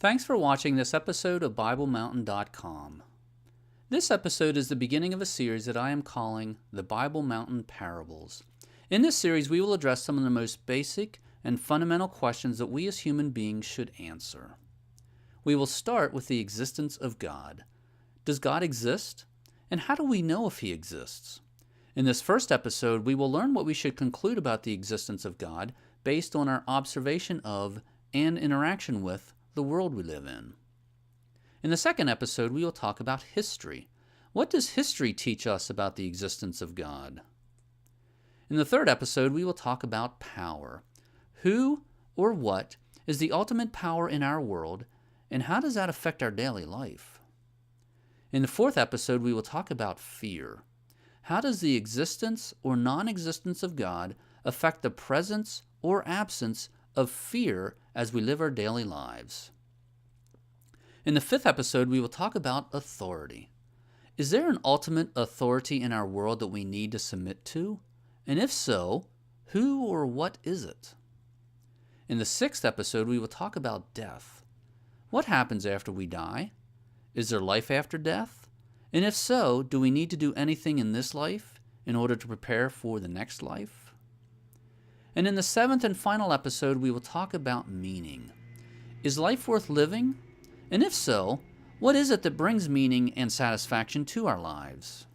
Thanks for watching this episode of BibleMountain.com. This episode is the beginning of a series that I am calling the Bible Mountain Parables. In this series, we will address some of the most basic and fundamental questions that we as human beings should answer. We will start with the existence of God. Does God exist? And how do we know if He exists? In this first episode, we will learn what we should conclude about the existence of God based on our observation of and interaction with the world we live in. In the second episode, we will talk about history. What does history teach us about the existence of God? In the third episode, we will talk about power. Who or what is the ultimate power in our world, and how does that affect our daily life? In the fourth episode, we will talk about fear. How does the existence or non-existence of God affect the presence or absence of fear as we live our daily lives? In the fifth episode, we will talk about authority. Is there an ultimate authority in our world that we need to submit to? And if so, who or what is it? In the sixth episode, we will talk about death. What happens after we die? Is there life after death? And if so, do we need to do anything in this life in order to prepare for the next life? And in the seventh and final episode, we will talk about meaning. Is life worth living? And if so, what is it that brings meaning and satisfaction to our lives?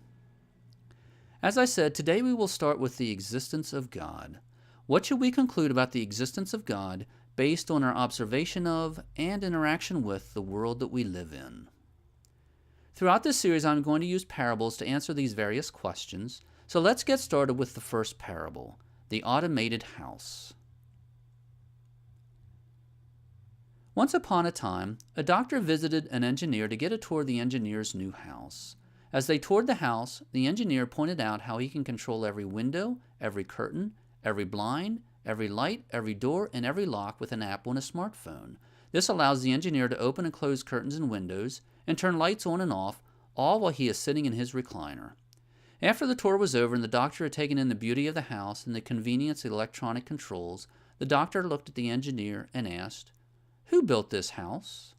As I said, today we will start with the existence of God. What should we conclude about the existence of God based on our observation of and interaction with the world that we live in? Throughout this series, I'm going to use parables to answer these various questions. So let's get started with the first parable, the automated house. Once upon a time, a doctor visited an engineer to get a tour of the engineer's new house. As they toured the house, the engineer pointed out how he can control every window, every curtain, every blind, every light, every door, and every lock with an app on a smartphone. This allows the engineer to open and close curtains and windows and turn lights on and off, all while he is sitting in his recliner. After the tour was over and the doctor had taken in the beauty of the house and the convenience of electronic controls, the doctor looked at the engineer and asked, "Who built this house?"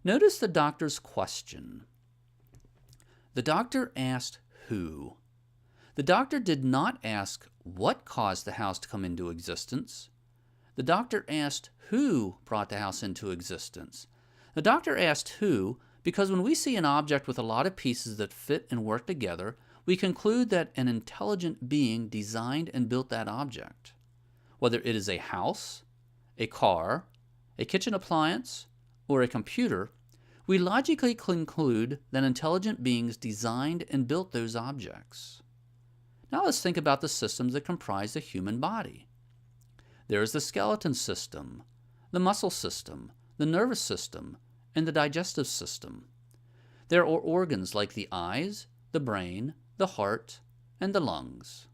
Notice the doctor's question. The doctor asked who. The doctor did not ask what caused the house to come into existence. The doctor asked who brought the house into existence. The doctor asked who because when we see an object with a lot of pieces that fit and work together, we conclude that an intelligent being designed and built that object. Whether it is a house, a car, a kitchen appliance, or a computer, we logically conclude that intelligent beings designed and built those objects. Now let's think about the systems that comprise the human body. There is the skeleton system, the muscle system, the nervous system, and the digestive system. There are organs like the eyes, the brain, the heart, and the lungs.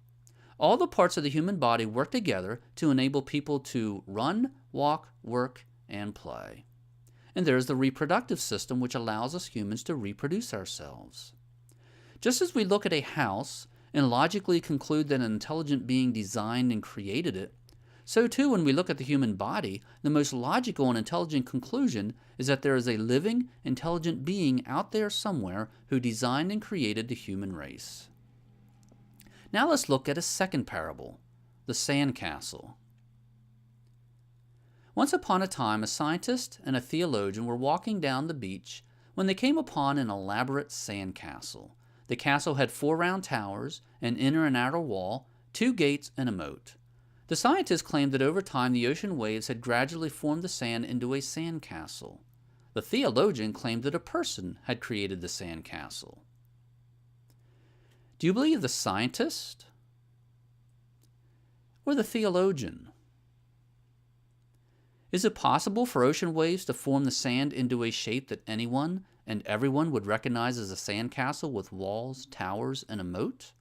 All the parts of the human body work together to enable people to run, walk, work, and play. And there is the reproductive system, which allows us humans to reproduce ourselves. Just as we look at a house and logically conclude that an intelligent being designed and created it, so too when we look at the human body, the most logical and intelligent conclusion is that there is a living, intelligent being out there somewhere who designed and created the human race. Now let's look at a second parable, the sandcastle. Once upon a time, a scientist and a theologian were walking down the beach when they came upon an elaborate sandcastle. The castle had 4 round towers, an inner and outer wall, 2 gates, and a moat. The scientist claimed that over time the ocean waves had gradually formed the sand into a sandcastle. The theologian claimed that a person had created the sandcastle. Do you believe the scientist or the theologian? Is it possible for ocean waves to form the sand into a shape that anyone and everyone would recognize as a sandcastle with walls, towers, and a moat?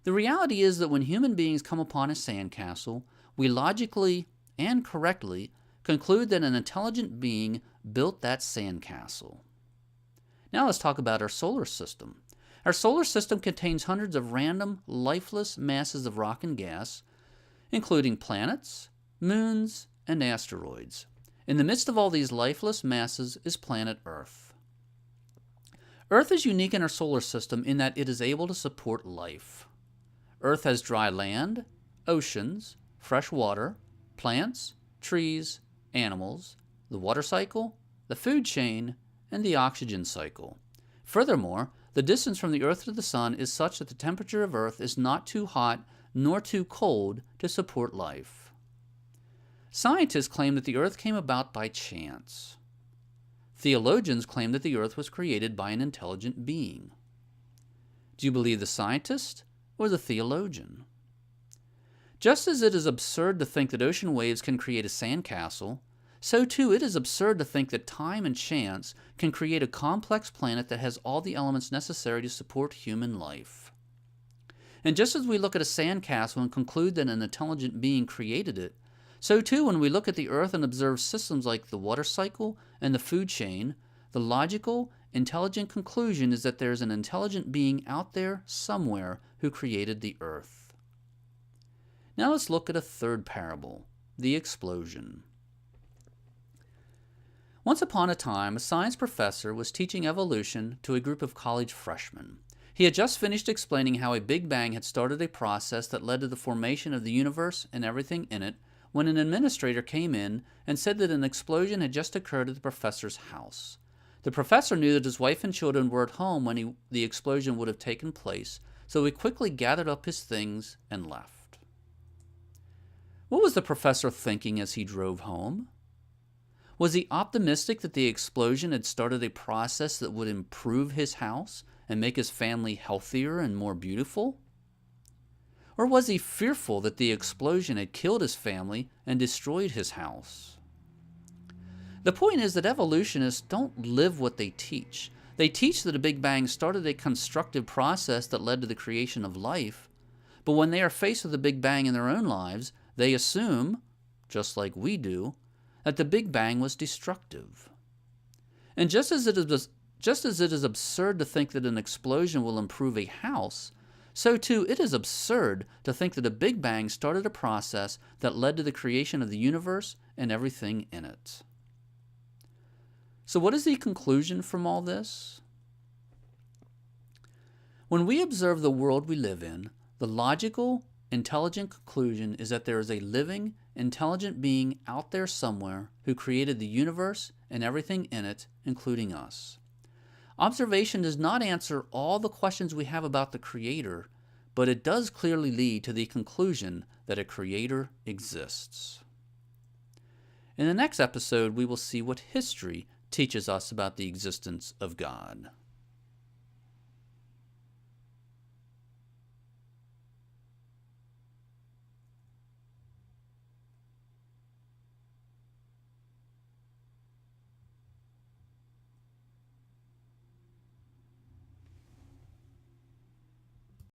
The reality is that when human beings come upon a sandcastle, we logically and correctly conclude that an intelligent being built that sandcastle. Now let's talk about our solar system. Our solar system contains hundreds of random, lifeless masses of rock and gas, including planets, moons, and asteroids. In the midst of all these lifeless masses is planet Earth. Earth is unique in our solar system in that it is able to support life. Earth has dry land, oceans, fresh water, plants, trees, animals, the water cycle, the food chain, and the oxygen cycle. Furthermore, the distance from the Earth to the Sun is such that the temperature of Earth is not too hot nor too cold to support life. Scientists claim that the Earth came about by chance. Theologians claim that the Earth was created by an intelligent being. Do you believe the scientist or the theologian? Just as it is absurd to think that ocean waves can create a sandcastle, so too it is absurd to think that time and chance can create a complex planet that has all the elements necessary to support human life. And just as we look at a sandcastle and conclude that an intelligent being created it, so too when we look at the Earth and observe systems like the water cycle and the food chain, the logical, intelligent conclusion is that there is an intelligent being out there somewhere who created the Earth. Now let's look at a third parable, the explosion. Once upon a time, a science professor was teaching evolution to a group of college freshmen. He had just finished explaining how a Big Bang had started a process that led to the formation of the universe and everything in it, when an administrator came in and said that an explosion had just occurred at the professor's house. The professor knew that his wife and children were at home when the explosion would have taken place, so he quickly gathered up his things and left. What was the professor thinking as he drove home? Was he optimistic that the explosion had started a process that would improve his house and make his family healthier and more beautiful? Or was he fearful that the explosion had killed his family and destroyed his house? The point is that evolutionists don't live what they teach. They teach that a Big Bang started a constructive process that led to the creation of life, but when they are faced with a Big Bang in their own lives, they assume, just like we do, that the Big Bang was destructive. And just as it is absurd to think that an explosion will improve a house, so too it is absurd to think that a Big Bang started a process that led to the creation of the universe and everything in it. So what is the conclusion from all this? When we observe the world we live in, the logical, intelligent conclusion is that there is a living, intelligent being out there somewhere who created the universe and everything in it, including us. Observation does not answer all the questions we have about the Creator, but it does clearly lead to the conclusion that a Creator exists. In the next episode, we will see what history teaches us about the existence of God.